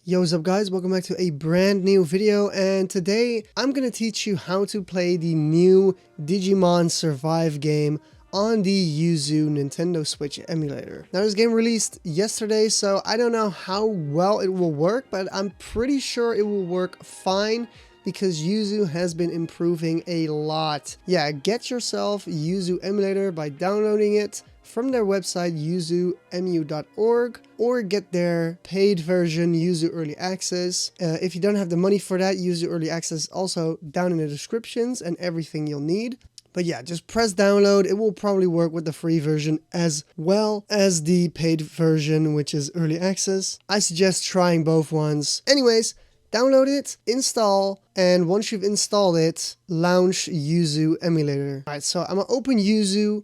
Yo, what's up guys, welcome back to a brand new video, and today I'm gonna teach you how to play the new Digimon Survive game on the Yuzu Nintendo Switch emulator. Now this game released yesterday, so I don't know how well it will work, but I'm pretty sure it will work fine because Yuzu has been improving a lot. Yeah, get yourself Yuzu emulator by downloading it from their website yuzu.mu.org, or get their paid version Yuzu Early Access. If you don't have the money for that, Yuzu Early Access is also down in the descriptions and everything you'll need. But yeah, just press download. It will probably work with the free version as well as the paid version, which is Early Access. I suggest trying both ones. Anyways, download it, install, and once you've installed it, launch Yuzu emulator. Alright, so I'm gonna open Yuzu.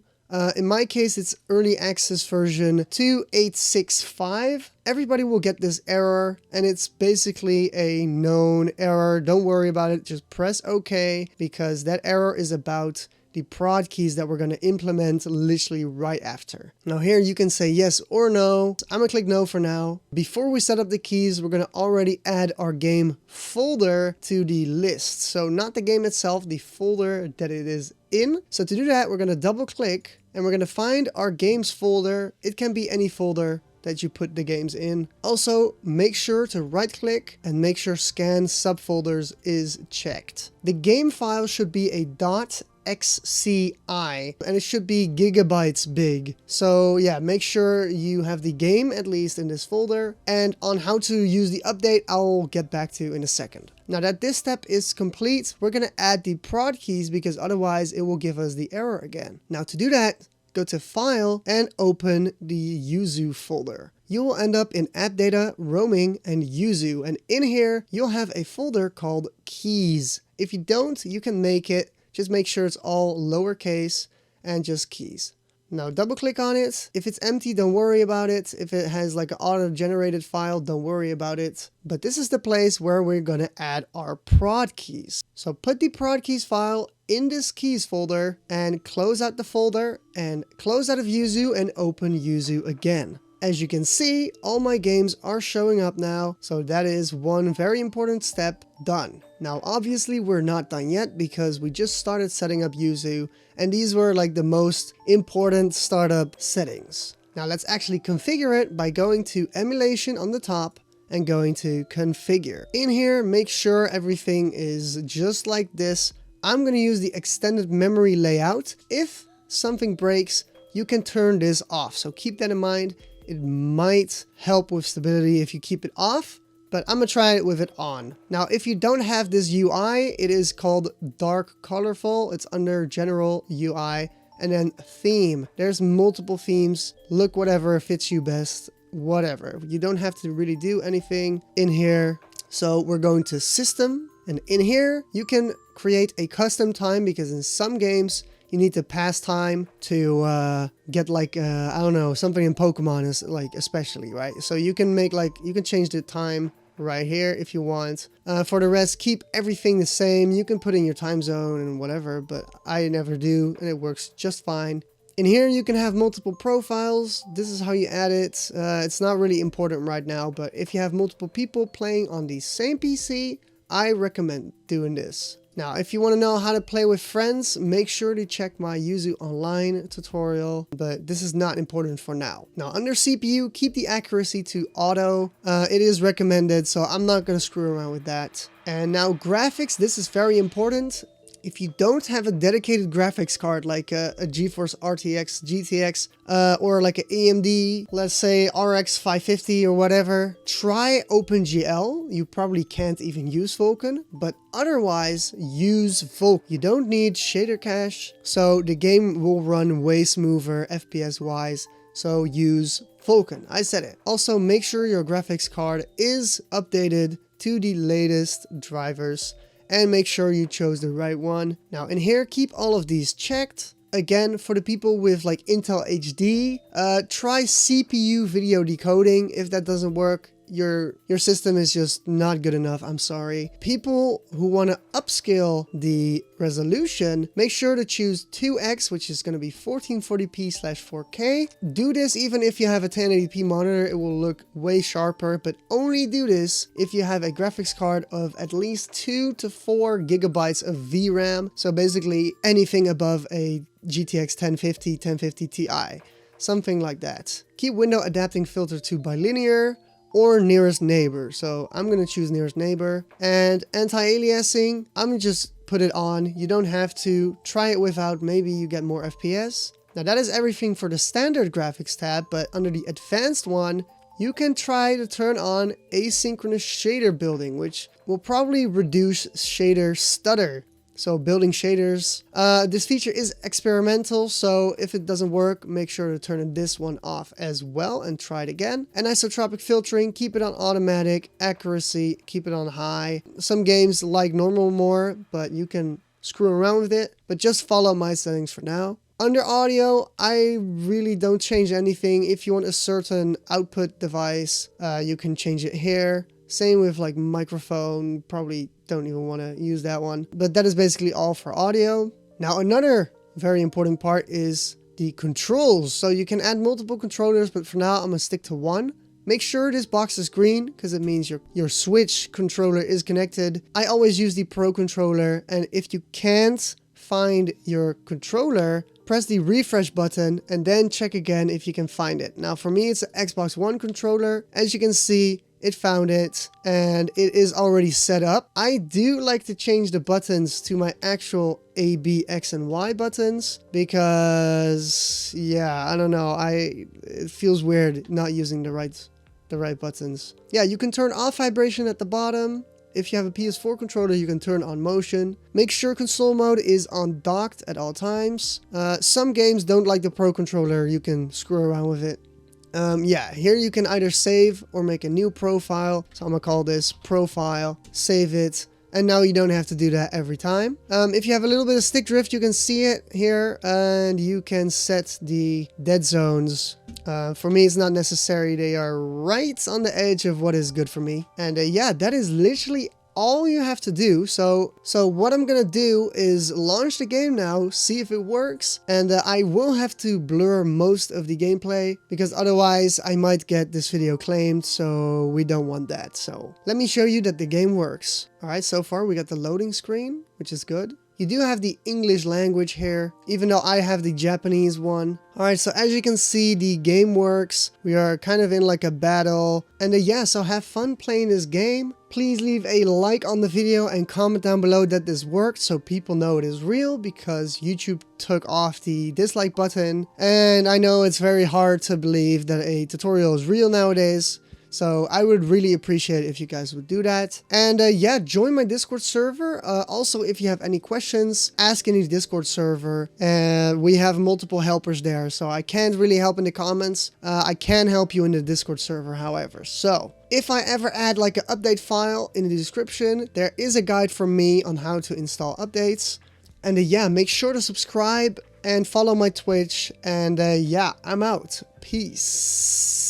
In my case, it's early access version 2865. Everybody will get this error, and it's basically a known error. Don't worry about it. Just press OK, because that error is about the prod keys that we're going to implement literally right after. Now here you can say yes or no. I'm going to click no for now. Before we set up the keys, we're going to already add our game folder to the list. So not the game itself, the folder that it is in. So to do that, we're going to double click and we're going to find our games folder. It can be any folder that you put the games in. Also, make sure to right click and make sure scan subfolders is checked. The game file should be a .xci and it should be gigabytes big. So yeah, make sure you have the game at least in this folder, and on how to use the update I'll get back to in a second. Now that this step is complete, we're gonna add the prod keys because otherwise it will give us the error again. Now to do that, go to File and open the Yuzu folder. You will end up in App Data, Roaming, and Yuzu, and in here you'll have a folder called Keys. If you don't, you can make it. Just make sure it's all lowercase and just keys. Now double click on it. If it's empty, don't worry about it. If it has like an auto-generated file, don't worry about it. But this is the place where we're gonna add our prod keys. So put the prod keys file in this keys folder and close out the folder and close out of Yuzu and open Yuzu again. As you can see, all my games are showing up now, so that is one very important step done. Now obviously we're not done yet because we just started setting up Yuzu, and these were like the most important startup settings. Now let's actually configure it by going to Emulation on the top and going to Configure. In here, make sure everything is just like this. I'm going to use the extended memory layout. If something breaks, you can turn this off, so keep that in mind. It might help with stability if you keep it off, but I'm gonna try it with it on. Now, if you don't have this UI, it is called Dark Colorful. It's under General UI, and then Theme. There's multiple themes. Look whatever fits you best, whatever. You don't have to really do anything in here. So we're going to System, and in here you can create a custom time, because in some games you need to pass time to get like, I don't know, something in Pokemon is like especially, right? So you can make like, you can change the time right here if you want. For the rest, keep everything the same. You can put in your time zone and whatever, but I never do, and it works just fine. In here you can have multiple profiles. This is how you add it. It's not really important right now, but if you have multiple people playing on the same PC, I recommend doing this. Now, if you want to know how to play with friends, make sure to check my Yuzu Online tutorial, but this is not important for now. Now, under CPU, keep the accuracy to auto. It is recommended, so I'm not going to screw around with that. And now graphics, this is very important. If you don't have a dedicated graphics card like a Geforce RTX, GTX, or like an AMD, let's say RX 550 or whatever, try OpenGL. You probably can't even use Vulkan, but otherwise use Vulkan. You don't need shader cache, so the game will run way smoother FPS wise. So use Vulkan. I said it. Also, make sure your graphics card is updated to the latest drivers, and make sure you chose the right one. Now in here, keep all of these checked. Again, for the people with like Intel HD, try CPU video decoding. If that doesn't work, your system is just not good enough. I'm sorry. People who want to upscale the resolution, make sure to choose 2x, which is going to be 1440p/4K. Do this even if you have a 1080p monitor, it will look way sharper, but only do this if you have a graphics card of at least 2 to 4 gigabytes of VRAM. So basically anything above a GTX 1050 Ti, something like that. Keep window adapting filter to bilinear or nearest neighbor. So I'm going to choose nearest neighbor. And anti-aliasing, I'm going to just put it on. You don't have to. Try it without, maybe you get more FPS. Now that is everything for the standard graphics tab, but under the advanced one, you can try to turn on asynchronous shader building, which will probably reduce shader stutter. So building shaders, this feature is experimental, so if it doesn't work, make sure to turn this one off as well and try it again. Anisotropic filtering, keep it on automatic. Accuracy, keep it on high. Some games like normal more, but you can screw around with it, but just follow my settings for now. Under audio, I really don't change anything. If you want a certain output device, you can change it here. Same with like microphone, probably don't even want to use that one. But that is basically all for audio. Now another very important part is the controls. So you can add multiple controllers, but for now I'm going to stick to one. Make sure this box is green because it means your Switch controller is connected. I always use the Pro controller, and if you can't find your controller, press the refresh button and then check again if you can find it. Now for me it's an Xbox One controller. As you can see, it found it and it is already set up. I do like to change the buttons to my actual A, B, X, and Y buttons because, yeah, I don't know. It feels weird not using the right buttons. Yeah, you can turn off vibration at the bottom. If you have a PS4 controller, you can turn on motion. Make sure console mode is on docked at all times. Some games don't like the Pro controller. You can screw around with it. Yeah, here you can either save or make a new profile. So I'm gonna call this profile, save it. And now you don't have to do that every time. If you have a little bit of stick drift, you can see it here and you can set the dead zones. For me, it's not necessary. They are right on the edge of what is good for me. And yeah, that is literally all you have to do. So what I'm gonna do is launch the game now, see if it works, and I will have to blur most of the gameplay because otherwise I might get this video claimed, so we don't want that. So let me show you that the game works. All right, so far we got the loading screen, which is good. You do have the English language here, even though I have the Japanese one. Alright, so as you can see, the game works. We are kind of in like a battle. And yeah, so have fun playing this game. Please leave a like on the video and comment down below that this worked so people know it is real, because YouTube took off the dislike button. And I know it's very hard to believe that a tutorial is real nowadays. So I would really appreciate it if you guys would do that. And yeah, join my Discord server. Also, if you have any questions, ask in the Discord server. And we have multiple helpers there, so I can't really help in the comments. I can help you in the Discord server, however. So if I ever add like an update file in the description, there is a guide from me on how to install updates. And yeah, make sure to subscribe and follow my Twitch. And yeah, I'm out. Peace.